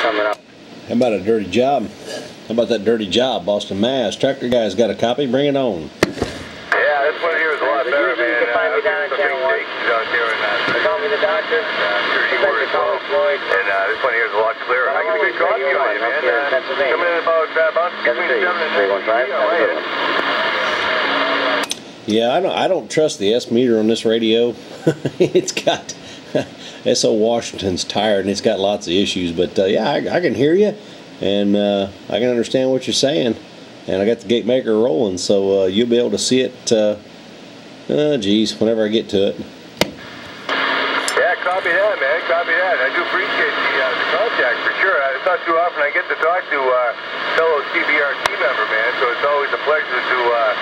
coming up. How about a dirty job? How about that dirty job, Boston, Mass? Tractor Guy's got a copy. Bring it on. Yeah, this one here is a lot better, man. You can find me down at Channel 1. Call me the doctor. I'm sure you were as well. And this one here is a lot clearer. I get a good copy on you, man. Coming in about between 7 and 9. Yeah, I don't trust the S meter on this radio. It's got S.O. Washington's tired and it's got lots of issues. But yeah, I can hear you and I can understand what you're saying. And I got the gate maker rolling, so you'll be able to see it. Geez, whenever I get to it. Yeah, copy that, man. Copy that. I do appreciate the contact for sure. It's not too often I get to talk to fellow CBRT member, man. So it's always a pleasure to do this.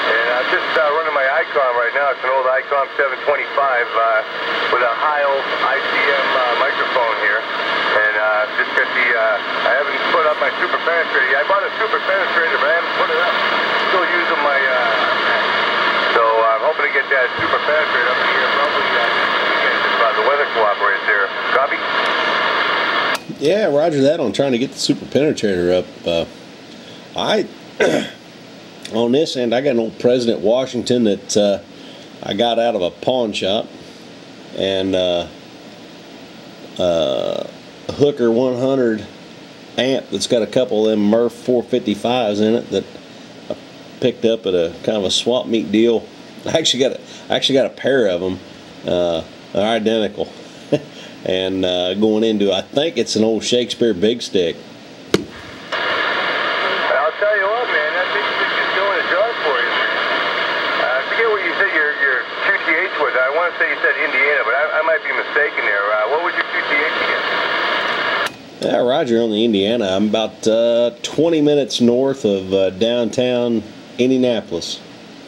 And I'm just running my ICOM right now. It's an old ICOM 725 with a Heil ICM microphone here. And just got the, I haven't put up my super penetrator. I bought a super penetrator, but I haven't put it up. Still using my, so I'm hoping to get that super penetrator up here probably if the weather cooperates there. Copy? Yeah, roger that on trying to get the super penetrator up. On this end, I got an old President Washington that I got out of a pawn shop, and a Hooker 100 amp that's got a couple of them Murph 455s in it that I picked up at a kind of a swap meet deal. I actually got a pair of them. They're identical, and going into, I think it's an old Shakespeare Big Stick. I'll tell you what, man, that Big Stick is doing a job for you. I forget what you said your QTH was. I want to say you said Indiana, but I might be mistaken there. What was your QTH again? Yeah, roger on the Indiana. I'm about 20 minutes north of downtown Indianapolis.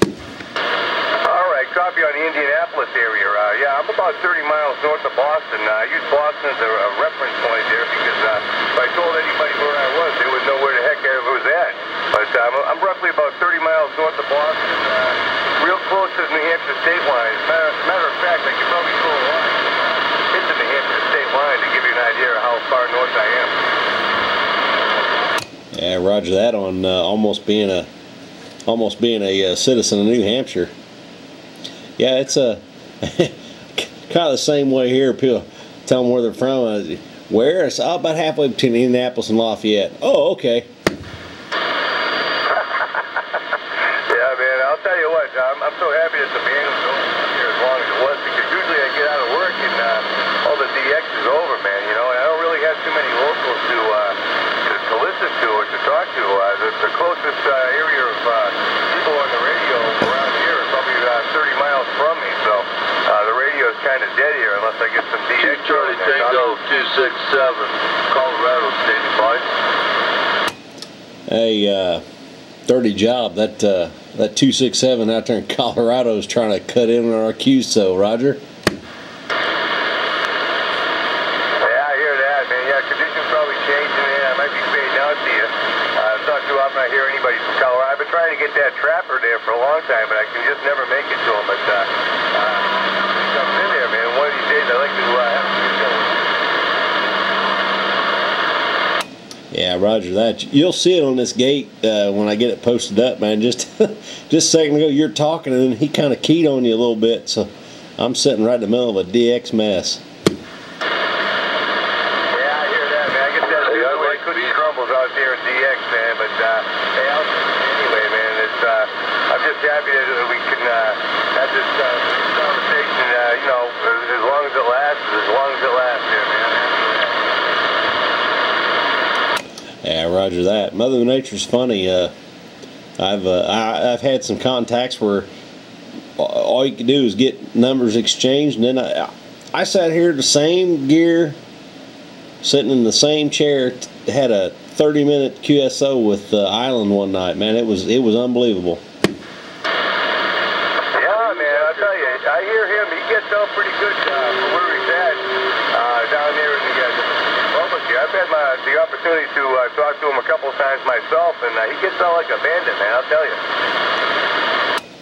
All right, copy on the Indianapolis area. Yeah, I'm about 30 miles north of Boston. I use Boston as a reference point there because if I told anybody where I was, they would know where the heck I was at. But I'm roughly about 30 miles north of Boston, real close to the New Hampshire state line. As a matter of fact, I could probably go a line into the New Hampshire state line to give you an idea of how far north I am. Yeah, roger that on almost being a citizen of New Hampshire. Yeah, it's a kind of the same way here. People tell them where they're from. Where? It's about halfway between Indianapolis and Lafayette. Oh, okay. Yeah, man, I'll tell you what, I'm so happy that the band was over here as long as it was, because usually I get out of work and all the DX is over, man, you know, and I don't really have too many locals to listen to or to talk to. The closest area of people on the radio around here is probably 30 miles from me, so the radio is kind of dead here unless I get some DX. Charlie Tango 267, Colorado standing by. Hey, dirty job. That 267 out there in Colorado is trying to cut in on our QSO, Roger. Yeah, I hear that, man. Yeah, conditions probably changing, man. I might be fading out to you. It's not too often I hear anybody from Colorado. I've been trying to get that trapper there for a long time, but I can just never make it to him. But he comes in there, man. One of these days I'd like to have him get going. Yeah, roger that. You'll see it on this gate when I get it posted up, man. Just a second ago, you're talking, and then he kind of keyed on you a little bit, so I'm sitting right in the middle of a DX mess. Yeah, I hear that, man. I get that ugly cookie crumbles out there in DX, man. But hey, anyway, man, I'm just happy that we can have this conversation. You know, as long as it lasts, there, man. Yeah, roger that. Mother Nature's funny. I've had some contacts where all you can do is get numbers exchanged, and then I sat here the same gear, sitting in the same chair, had a 30-minute QSO with Island one night. Man, it was unbelievable. Yeah, man, I'll tell you, I hear him. He gets out pretty good for where he's at down there in the public here. I've had the opportunity to talk to him a couple of times myself, and he gets out like a bandit, man, I'll tell you.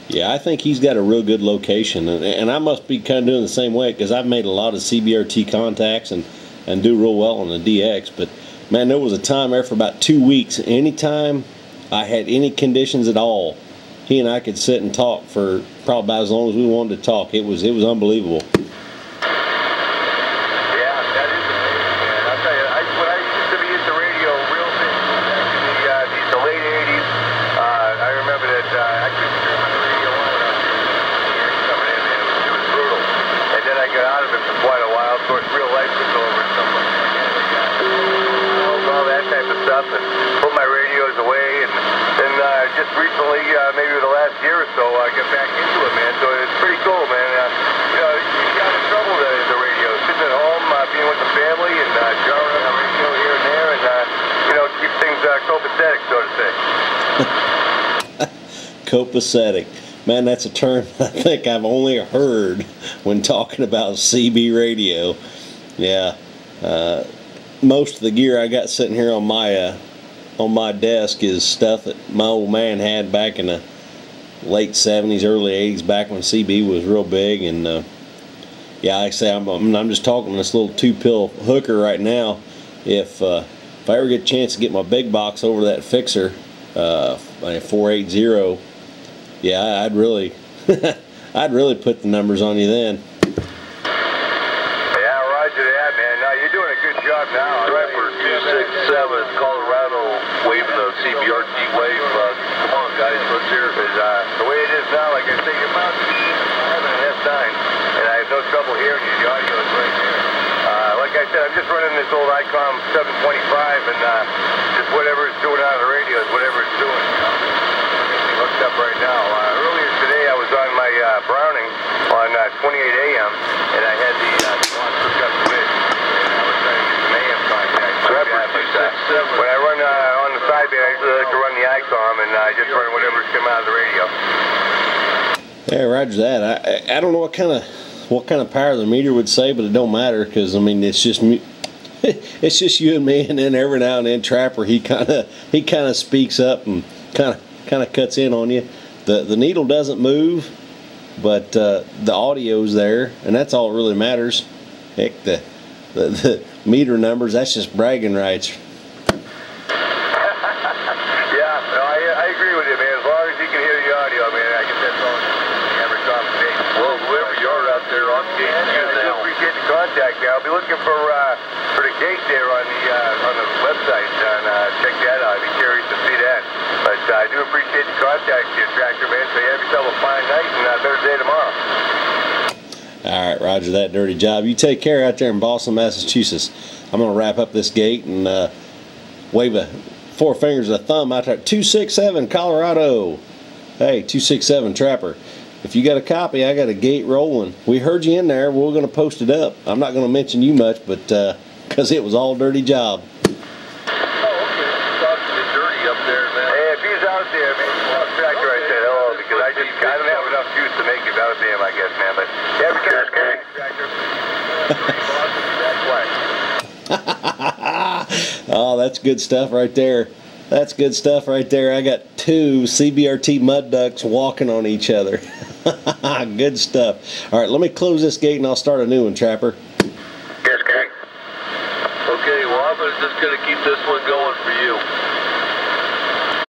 Yeah, I think he's got a real good location, and I must be kind of doing the same way, because I've made a lot of CBRT contacts, and and do real well on the DX. But man, there was a time there for about 2 weeks. Anytime I had any conditions at all, he and I could sit and talk for probably about as long as we wanted to talk. It was unbelievable. And put my radios away, and then just recently, maybe the last year or so, I get back into it, man. So it's pretty cool, man. You know, you got in trouble the radio, sitting at home, being with the family, and jarring on the radio here and there, and you know, keep things copacetic, so to say. Copacetic, man. That's a term I think I've only heard when talking about CB radio. Yeah. Most of the gear I got sitting here on my desk is stuff that my old man had back in the late 70s, early 80s, back when CB was real big. And yeah, like I say, I'm just talking this little 2-pill hooker right now. If I ever get a chance to get my big box over that fixer, 480, yeah, I'd really I'd really put the numbers on you then. Now, Trapper 267, Colorado, waving the CBRT wave. Come on, guys, let's hear it. The way it is now, like I say, you're bound to be having an S9, and I have no trouble hearing you. The audio is right there. Like I said, I'm just running this old ICOM 725, and just whatever it's doing out of the radio is whatever it's doing. You know? Everything hooked up right now. Earlier today, I was on my Browning on 28 AM, and I had the launch hooked up to it. When I run on the sideband, I usually like to run the ICOM, and I just run whatever's coming out of the radio. Yeah, roger that. I don't know what kind of power the meter would say, but it don't matter, because I mean it's just you and me, and then every now and then Trapper he kind of speaks up and kind of cuts in on you. The needle doesn't move, but the audio's there, and that's all that really matters. Heck, the meter numbers, that's just bragging rights. I'll be looking for the gate there on the website, and check that out. I'd be curious to see that. But I do appreciate the contact here, Tractor Man. So you have yourself a fine night, and better day tomorrow. All right, roger that, dirty job. You take care out there in Boston, Massachusetts. I'm going to wrap up this gate and wave 4 fingers of a thumb out there. 267 Colorado. Hey, 267 Trapper. If you got a copy, I got a gate rolling. We heard you in there. We're going to post it up. I'm not going to mention you much, but because it was all dirty job. Oh, okay. Talk to the dirty up there, man. Hey, if he's out there, man, tell Tractor I said hello, because I don't have enough juice to make it out of him, I guess, man. But yeah, because Tractor. Oh, that's good stuff right there. That's good stuff right there. I got 2 CBRT mud ducks walking on each other. Good stuff. All right, let me close this gate and I'll start a new one, Trapper.